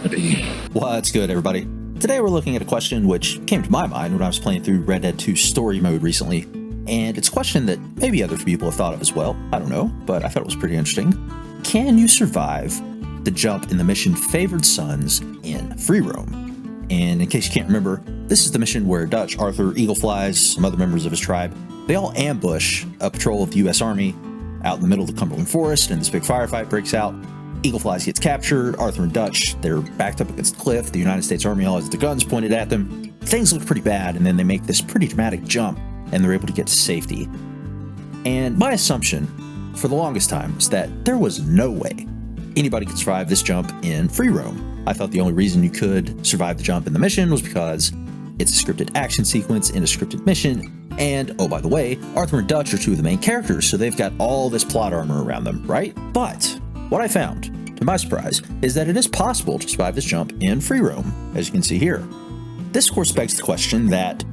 gravity. What's good, everybody? Today we're looking at a question which came to my mind when I was playing through Red Dead 2 story mode recently, and it's a question that maybe other people have thought of as well. I don't know, but I thought it was pretty interesting. Can you survive the jump in the mission Favored Sons in free roam? And in case you can't remember, this is the mission where Dutch, Arthur, Eagleflies, some other members of his tribe, they all ambush a patrol of the U.S. Army out in the middle of the Cumberland Forest, and this big firefight breaks out. Eagleflies gets captured. Arthur and Dutch, they're backed up against the cliff. The United States Army all has their guns pointed at them. Things look pretty bad, and then they make this pretty dramatic jump, and they're able to get to safety. And my assumption for the longest time was that there was no way anybody could survive this jump in free roam. I thought the only reason you could survive the jump in the mission was because it's a scripted action sequence in a scripted mission. And, oh, by the way, Arthur and Dutch are two of the main characters, so they've got all this plot armor around them, right? But what I found, to my surprise, is that it is possible to survive this jump in free roam, as you can see here. This, of course, begs the question that,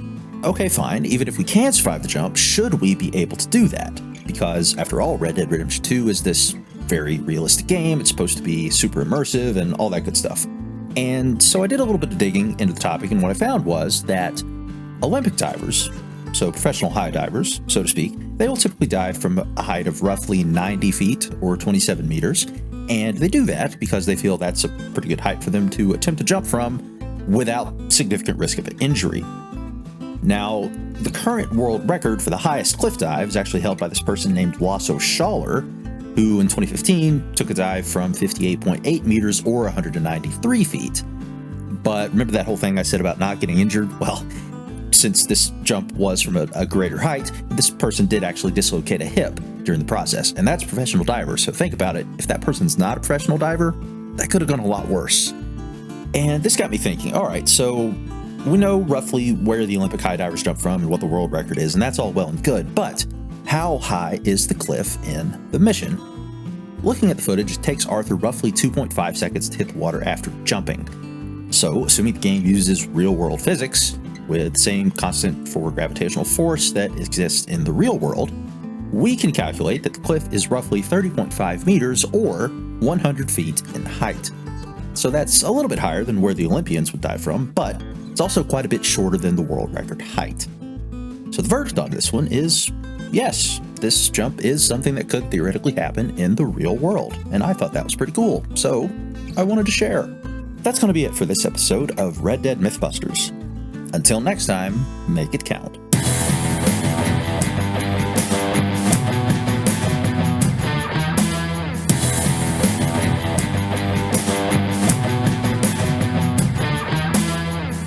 okay, fine, even if we can survive the jump, should we be able to do that? Because, after all, Red Dead Redemption 2 is this very realistic game. It's supposed to be super immersive and all that good stuff. And so I did a little bit of digging into the topic, and what I found was that Olympic divers, so professional high divers, so to speak, they will typically dive from a height of roughly 90 feet or 27 meters. And they do that because they feel that's a pretty good height for them to attempt to jump from without significant risk of injury. Now, the current world record for the highest cliff dive is actually held by this person named Rochelle, who in 2015 took a dive from 58.8 meters or 193 feet. But remember that whole thing I said about not getting injured? Well, since this jump was from a greater height, this person did actually dislocate a hip during the process, and that's a professional diver. So think about it. If that person's not a professional diver, that could have gone a lot worse. And this got me thinking, all right, so we know roughly where the Olympic high divers jump from and what the world record is, and that's all well and good, but how high is the cliff in the mission? Looking at the footage, it takes Arthur roughly 2.5 seconds to hit the water after jumping. So, assuming the game uses real-world physics, with the same constant forward gravitational force that exists in the real world, we can calculate that the cliff is roughly 30.5 meters or 100 feet in height. So that's a little bit higher than where the Olympians would dive from, but it's also quite a bit shorter than the world record height. So the verdict on this one is, yes, this jump is something that could theoretically happen in the real world, and I thought that was pretty cool, so I wanted to share. That's going to be it for this episode of Red Dead Mythbusters. Until next time, make it count.